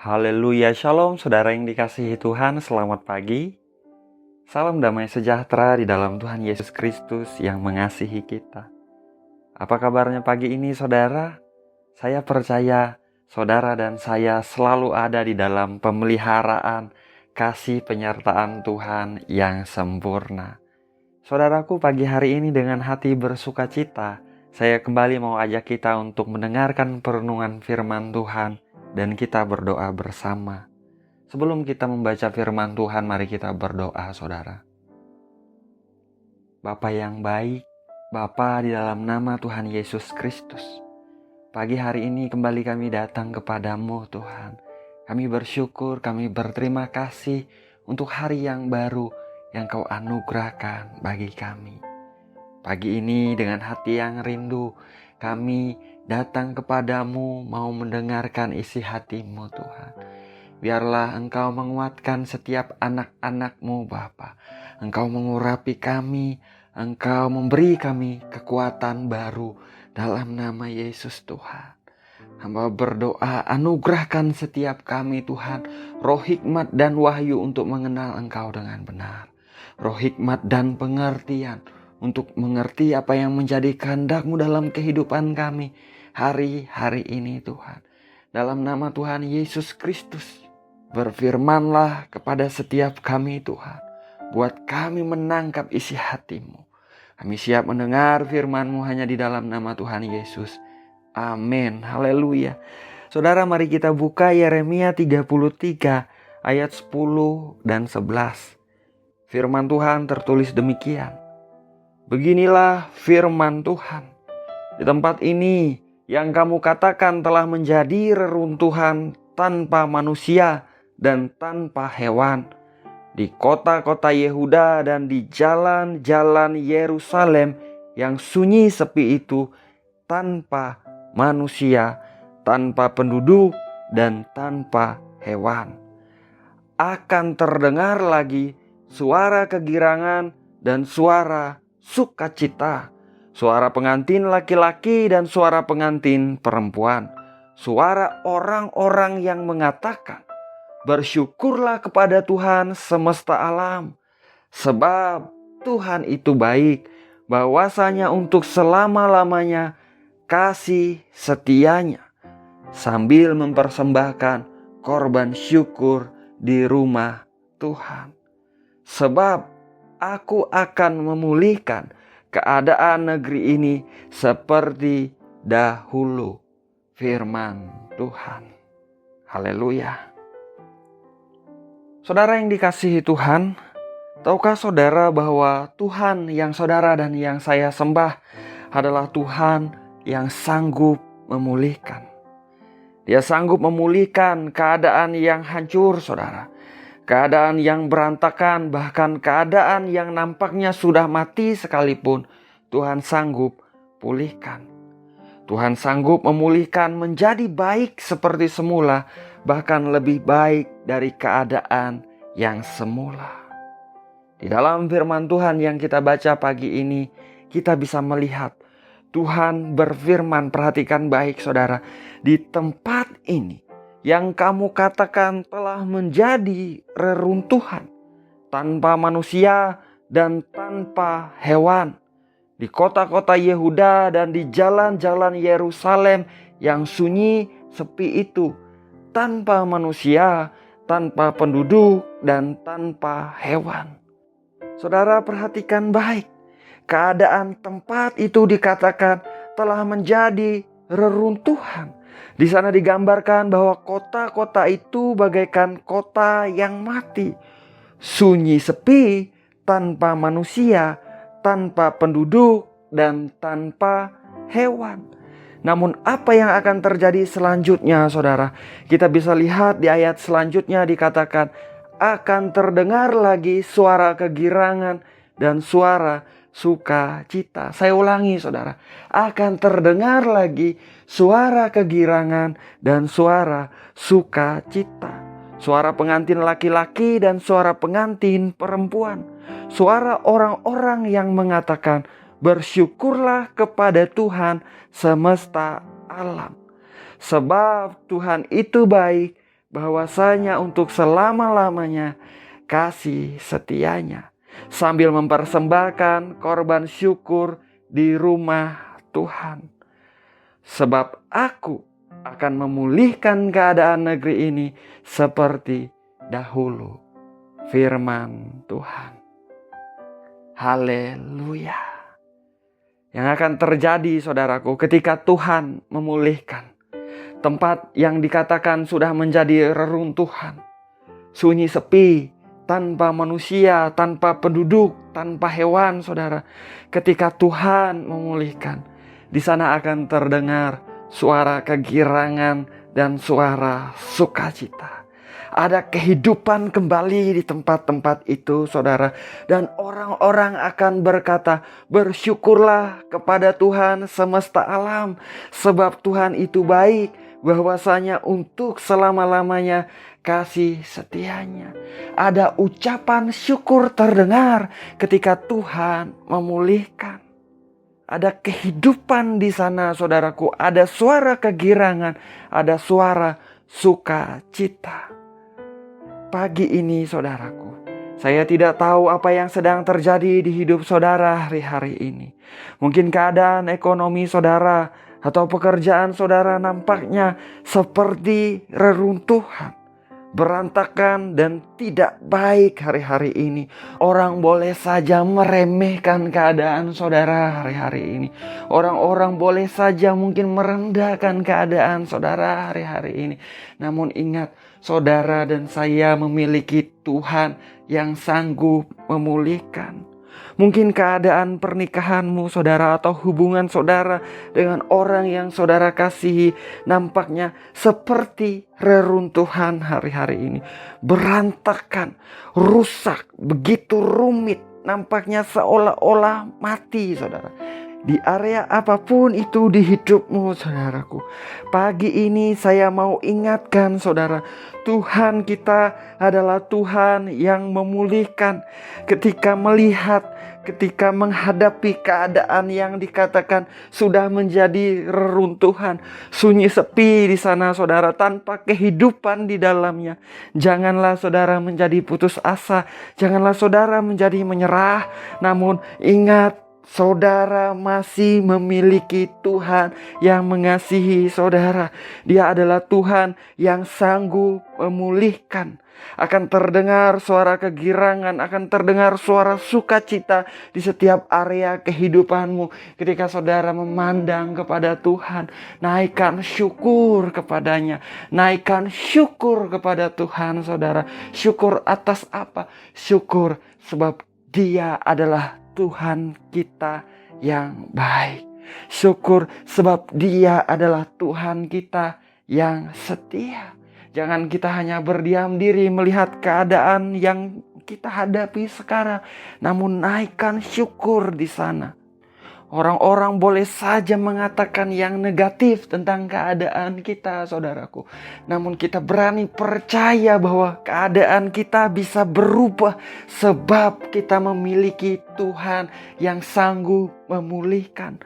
Haleluya, shalom saudara yang dikasihi Tuhan, selamat pagi. Salam damai sejahtera di dalam Tuhan Yesus Kristus yang mengasihi kita. Apa kabarnya pagi ini saudara? Saya percaya saudara dan saya selalu ada di dalam pemeliharaan kasih penyertaan Tuhan yang sempurna. Saudaraku, pagi hari ini dengan hati bersuka cita, saya kembali mau ajak kita untuk mendengarkan perenungan firman Tuhan dan kita berdoa bersama. Sebelum kita membaca firman Tuhan, mari kita berdoa, saudara. Bapa yang baik, Bapa di dalam nama Tuhan Yesus Kristus, pagi hari ini kembali kami datang kepadamu Tuhan. Kami bersyukur, kami berterima kasih untuk hari yang baru yang Kau anugerahkan bagi kami. Pagi ini dengan hati yang rindu, kami datang kepadamu mau mendengarkan isi hatimu Tuhan. Biarlah Engkau menguatkan setiap anak-anak-Mu Bapa. Engkau mengurapi kami, Engkau memberi kami kekuatan baru dalam nama Yesus Tuhan. Hamba berdoa, anugerahkan setiap kami Tuhan, roh hikmat dan wahyu untuk mengenal Engkau dengan benar. Roh hikmat dan pengertian untuk mengerti apa yang menjadi kehendak-Mu dalam kehidupan kami hari-hari ini Tuhan. Dalam nama Tuhan Yesus Kristus, berfirmanlah kepada setiap kami Tuhan. Buat kami menangkap isi hati-Mu. Kami siap mendengar firman-Mu hanya di dalam nama Tuhan Yesus. Amin. Haleluya. Saudara, mari kita buka Yeremia 33 ayat 10 dan 11. Firman Tuhan tertulis demikian. Beginilah firman Tuhan. Di tempat ini yang kamu katakan telah menjadi reruntuhan tanpa manusia dan tanpa hewan, di kota-kota Yehuda dan di jalan-jalan Yerusalem yang sunyi sepi itu, tanpa manusia, tanpa penduduk, dan tanpa hewan. Akan terdengar lagi suara kegirangan dan suara sukacita, suara pengantin laki-laki dan suara pengantin perempuan, suara orang-orang yang mengatakan, bersyukurlah kepada Tuhan semesta alam, sebab Tuhan itu baik, bahwasanya untuk selama-lamanya kasih setianya, sambil mempersembahkan korban syukur di rumah Tuhan. Sebab aku akan memulihkan keadaan negeri ini seperti dahulu, firman Tuhan. Haleluya. Saudara yang dikasihi Tuhan, tahukah saudara bahwa Tuhan yang saudara dan yang saya sembah adalah Tuhan yang sanggup memulihkan. Dia sanggup memulihkan keadaan yang hancur, saudara. Keadaan yang berantakan, bahkan keadaan yang nampaknya sudah mati sekalipun, Tuhan sanggup pulihkan. Tuhan sanggup memulihkan menjadi baik seperti semula, bahkan lebih baik dari keadaan yang semula. Di dalam firman Tuhan yang kita baca pagi ini, kita bisa melihat Tuhan berfirman, perhatikan baik saudara, di tempat ini yang kamu katakan telah menjadi reruntuhan tanpa manusia dan tanpa hewan, di kota-kota Yehuda dan di jalan-jalan Yerusalem yang sunyi sepi itu, tanpa manusia, tanpa penduduk, dan tanpa hewan. Saudara, perhatikan baik. Keadaan tempat itu dikatakan telah menjadi reruntuhan. Di sana digambarkan bahwa kota-kota itu bagaikan kota yang mati, sunyi sepi, tanpa manusia, tanpa penduduk, dan tanpa hewan. Namun apa yang akan terjadi selanjutnya, saudara? Kita bisa lihat di ayat selanjutnya dikatakan, akan terdengar lagi suara kegirangan dan suara sukacita. Saya ulangi saudara, akan terdengar lagi suara kegirangan dan suara sukacita. Suara pengantin laki-laki dan suara pengantin perempuan. Suara orang-orang yang mengatakan, bersyukurlah kepada Tuhan semesta alam. Sebab Tuhan itu baik, bahwasanya untuk selama-lamanya kasih setianya, sambil mempersembahkan korban syukur di rumah Tuhan. Sebab aku akan memulihkan keadaan negeri ini seperti dahulu. Firman Tuhan. Haleluya. Yang akan terjadi, saudaraku, ketika Tuhan memulihkan tempat yang dikatakan sudah menjadi reruntuhan, sunyi sepi, tanpa manusia, tanpa penduduk, tanpa hewan, saudara. Ketika Tuhan memulihkan, di sana akan terdengar suara kegirangan dan suara sukacita. Ada kehidupan kembali di tempat-tempat itu, saudara. Dan orang-orang akan berkata, bersyukurlah kepada Tuhan semesta alam, sebab Tuhan itu baik, bahwasanya untuk selama-lamanya kasih setianya. Ada ucapan syukur terdengar ketika Tuhan memulihkan. Ada kehidupan di sana, saudaraku. Ada suara kegirangan, ada suara sukacita. Pagi ini, saudaraku, saya tidak tahu apa yang sedang terjadi di hidup saudara hari-hari ini. Mungkin keadaan ekonomi saudara atau pekerjaan saudara nampaknya seperti reruntuhan, berantakan dan tidak baik hari-hari ini. Orang boleh saja meremehkan keadaan saudara hari-hari ini. Orang-orang boleh saja mungkin merendahkan keadaan saudara hari-hari ini. Namun ingat, saudara dan saya memiliki Tuhan yang sanggup memulihkan. Mungkin keadaan pernikahanmu, saudara, atau hubungan saudara dengan orang yang saudara kasihi nampaknya seperti reruntuhan hari-hari ini. Berantakan, rusak, begitu rumit, nampaknya seolah-olah mati, saudara. Di area apapun itu di hidupmu, saudaraku, pagi ini saya mau ingatkan saudara, Tuhan kita adalah Tuhan yang memulihkan. Ketika menghadapi keadaan yang dikatakan sudah menjadi reruntuhan, sunyi sepi di sana, saudara, tanpa kehidupan di dalamnya, janganlah saudara menjadi putus asa, janganlah saudara menjadi menyerah. Namun ingat, saudara masih memiliki Tuhan yang mengasihi saudara. Dia adalah Tuhan yang sanggup memulihkan. Akan terdengar suara kegirangan, akan terdengar suara sukacita di setiap area kehidupanmu. Ketika saudara memandang kepada Tuhan, naikkan syukur kepadanya. Naikkan syukur kepada Tuhan, saudara. Syukur atas apa? Syukur sebab Dia adalah Tuhan kita yang baik. Syukur sebab Dia adalah Tuhan kita yang setia. Jangan kita hanya berdiam diri melihat keadaan yang kita hadapi sekarang, namun naikkan syukur di sana. Orang-orang boleh saja mengatakan yang negatif tentang keadaan kita, saudaraku. Namun kita berani percaya bahwa keadaan kita bisa berubah sebab kita memiliki Tuhan yang sanggup memulihkan.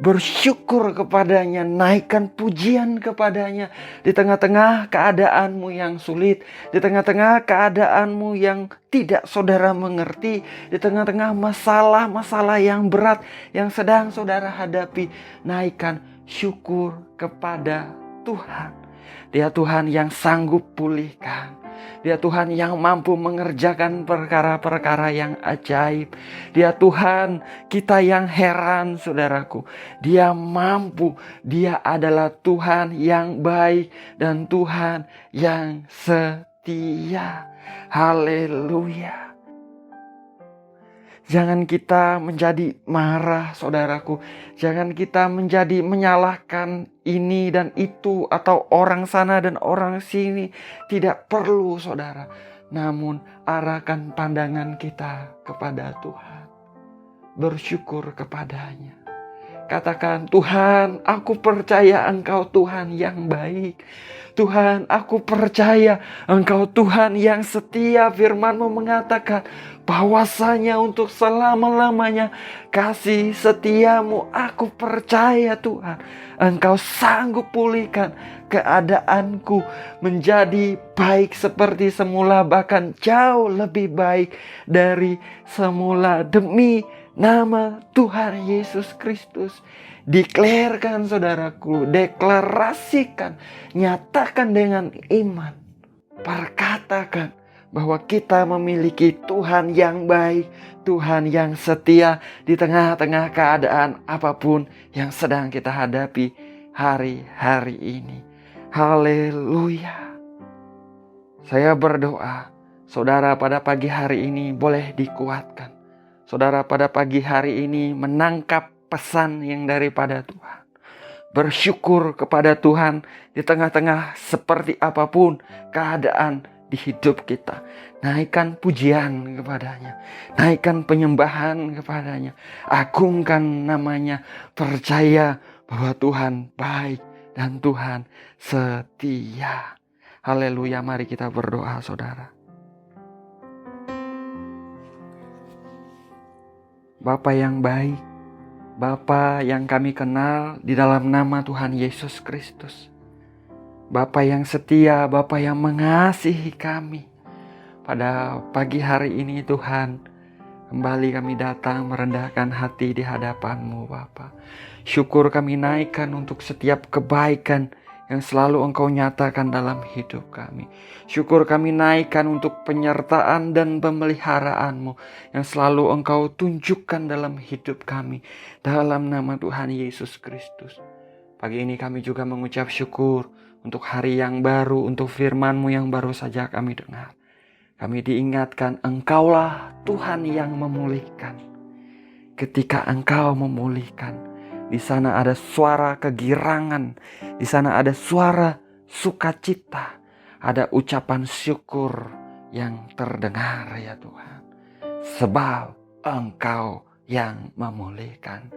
Bersyukur kepadanya, naikkan pujian kepadanya di tengah-tengah keadaanmu yang sulit, di tengah-tengah keadaanmu yang tidak saudara mengerti, di tengah-tengah masalah-masalah yang berat yang sedang saudara hadapi. Naikkan syukur kepada Tuhan. Dia Tuhan yang sanggup pulihkan. Dia Tuhan yang mampu mengerjakan perkara-perkara yang ajaib. Dia Tuhan kita yang heran, saudaraku. Dia mampu. Dia adalah Tuhan yang baik dan Tuhan yang setia. Haleluya. Jangan kita menjadi marah, saudaraku. Jangan kita menjadi menyalahkan ini dan itu atau orang sana dan orang sini. Tidak perlu, saudara. Namun arahkan pandangan kita kepada Tuhan. Bersyukur kepadanya. Katakan, Tuhan, aku percaya Engkau Tuhan yang baik. Tuhan, aku percaya Engkau Tuhan yang setia. Firman-Mu mengatakan bahwasanya untuk selama-lamanya kasih setiamu. Aku percaya Tuhan, Engkau sanggup pulihkan keadaanku menjadi baik seperti semula, bahkan jauh lebih baik dari semula. Demi nama Tuhan Yesus Kristus, deklarkan saudaraku, deklarasikan, nyatakan dengan iman, perkatakan bahwa kita memiliki Tuhan yang baik, Tuhan yang setia di tengah-tengah keadaan apapun yang sedang kita hadapi hari-hari ini. Haleluya. Saya berdoa, saudara pada pagi hari ini boleh dikuatkan. Saudara pada pagi hari ini menangkap pesan yang daripada Tuhan. Bersyukur kepada Tuhan di tengah-tengah seperti apapun keadaan di hidup kita. Naikkan pujian kepadanya, naikkan penyembahan kepadanya, agungkan namanya, percaya bahwa Tuhan baik dan Tuhan setia. Haleluya, mari kita berdoa saudara. Bapa yang baik, Bapa yang kami kenal di dalam nama Tuhan Yesus Kristus. Bapa yang setia, Bapa yang mengasihi kami. Pada pagi hari ini Tuhan, kembali kami datang merendahkan hati di hadapan-Mu Bapa. Syukur kami naikkan untuk setiap kebaikan yang selalu Engkau nyatakan dalam hidup kami. Syukur kami naikkan untuk penyertaan dan pemeliharaan-Mu yang selalu Engkau tunjukkan dalam hidup kami. Dalam nama Tuhan Yesus Kristus. Pagi ini kami juga mengucap syukur untuk hari yang baru, untuk firman-Mu yang baru saja kami dengar. Kami diingatkan Engkaulah Tuhan yang memulihkan. Ketika Engkau memulihkan, di sana ada suara kegirangan, di sana ada suara sukacita, ada ucapan syukur yang terdengar ya Tuhan. Sebab Engkau yang memulihkan.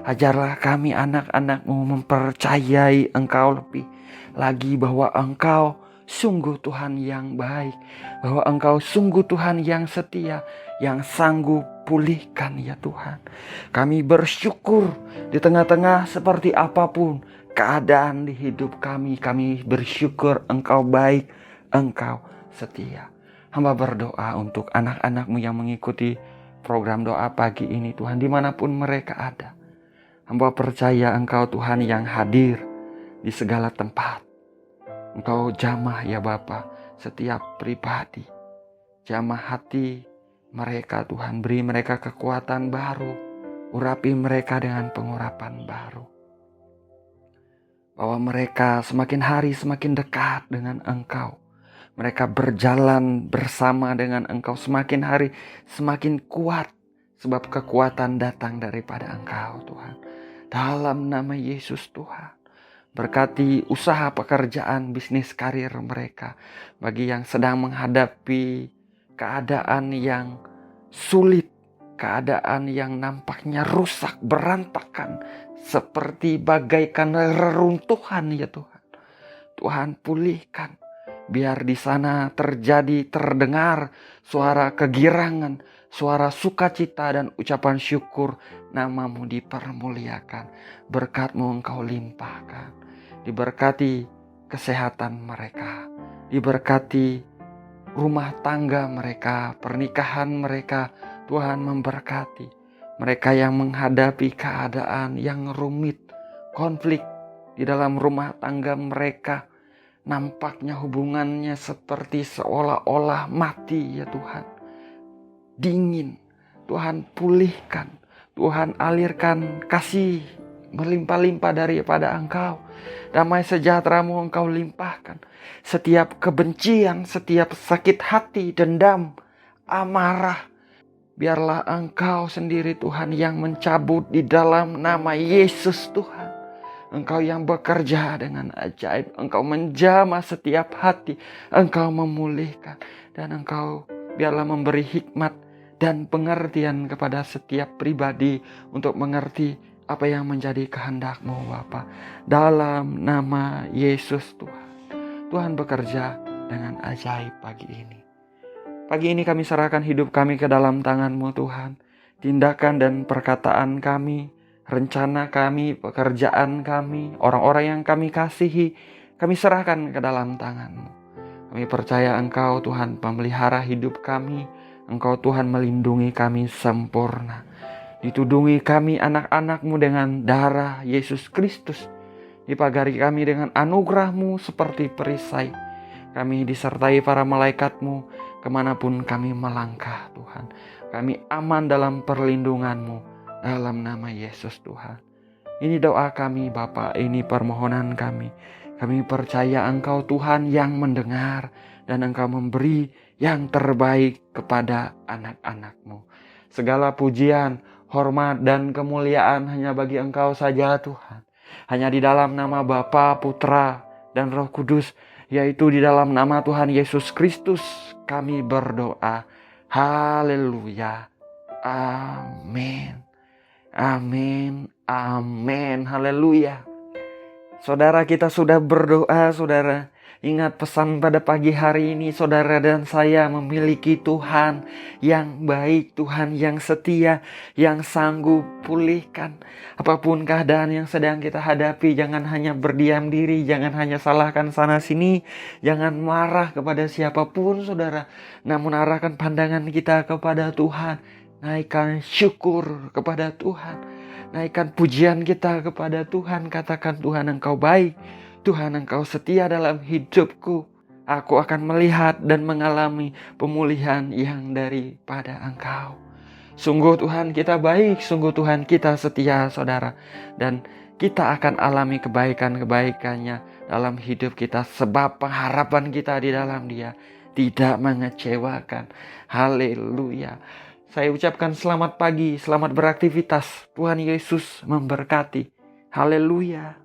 Ajarlah kami anak-anak-Mu mempercayai Engkau lebih lagi bahwa Engkau sungguh Tuhan yang baik, bahwa Engkau sungguh Tuhan yang setia, yang sanggup pulihkan ya Tuhan. Kami bersyukur di tengah-tengah seperti apapun keadaan di hidup kami bersyukur Engkau baik, Engkau setia. Hamba berdoa untuk anak-anak-Mu yang mengikuti program doa pagi ini Tuhan, dimanapun mereka ada. Hamba percaya Engkau Tuhan yang hadir di segala tempat. Engkau jamah ya Bapa setiap pribadi. Jamah hati mereka Tuhan, beri mereka kekuatan baru. Urapi mereka dengan pengurapan baru. Bahwa mereka semakin hari semakin dekat dengan Engkau. Mereka berjalan bersama dengan Engkau, semakin hari semakin kuat. Sebab kekuatan datang daripada Engkau Tuhan. Dalam nama Yesus Tuhan. Berkati usaha pekerjaan, bisnis, karir mereka. Bagi yang sedang menghadapi keadaan yang sulit, keadaan yang nampaknya rusak, berantakan, seperti bagaikan reruntuhan ya Tuhan. Tuhan pulihkan, biar di sana terdengar suara kegirangan, suara sukacita dan ucapan syukur. Nama-Mu dipermuliakan, berkat-Mu Engkau limpahkan. Diberkati kesehatan mereka, diberkati rumah tangga mereka, pernikahan mereka. Tuhan memberkati mereka yang menghadapi keadaan yang rumit, konflik di dalam rumah tangga mereka. Nampaknya hubungannya seperti seolah-olah mati ya Tuhan. Dingin, Tuhan pulihkan, Tuhan alirkan kasih melimpah-limpah daripada Engkau. Damai sejahtera-Mu Engkau limpahkan. Setiap kebencian, setiap sakit hati, dendam, amarah, biarlah Engkau sendiri Tuhan yang mencabut di dalam nama Yesus Tuhan. Engkau yang bekerja dengan ajaib. Engkau menjamah setiap hati. Engkau memulihkan. Dan Engkau biarlah memberi hikmat dan pengertian kepada setiap pribadi untuk mengerti apa yang menjadi kehendak-Mu Bapa. Dalam nama Yesus Tuhan. Tuhan bekerja dengan ajaib pagi ini. Pagi ini kami serahkan hidup kami ke dalam tangan-Mu Tuhan. Tindakan dan perkataan kami, rencana kami, pekerjaan kami, orang-orang yang kami kasihi, kami serahkan ke dalam tangan-Mu. Kami percaya Engkau Tuhan pemelihara hidup kami. Engkau Tuhan melindungi kami sempurna. Ditudungi kami anak-anak-Mu dengan darah Yesus Kristus. Dipagari kami dengan anugerah-Mu seperti perisai. Kami disertai para malaikat-Mu kemanapun kami melangkah Tuhan. Kami aman dalam perlindungan-Mu dalam nama Yesus Tuhan. Ini doa kami Bapa, ini permohonan kami. Kami percaya Engkau Tuhan yang mendengar dan Engkau memberi yang terbaik kepada anak-anak-Mu. Segala pujian, hormat dan kemuliaan hanya bagi Engkau saja Tuhan. Hanya di dalam nama Bapa, Putra dan Roh Kudus, yaitu di dalam nama Tuhan Yesus Kristus kami berdoa. Haleluya. Amin. Amin. Amin. Haleluya. Saudara, kita sudah berdoa, saudara. Ingat pesan pada pagi hari ini, saudara dan saya memiliki Tuhan yang baik, Tuhan yang setia, yang sanggup pulihkan apapun keadaan yang sedang kita hadapi. Jangan hanya berdiam diri, jangan hanya salahkan sana sini, jangan marah kepada siapapun, saudara. Namun arahkan pandangan kita kepada Tuhan, naikkan syukur kepada Tuhan, naikkan pujian kita kepada Tuhan. Katakan, Tuhan Engkau baik, Tuhan Engkau setia dalam hidupku. Aku akan melihat dan mengalami pemulihan yang daripada Engkau. Sungguh Tuhan kita baik, sungguh Tuhan kita setia saudara. Dan kita akan alami kebaikan-kebaikannya dalam hidup kita. Sebab pengharapan kita di dalam Dia tidak mengecewakan. Haleluya. Saya ucapkan selamat pagi, selamat beraktivitas. Tuhan Yesus memberkati. Haleluya.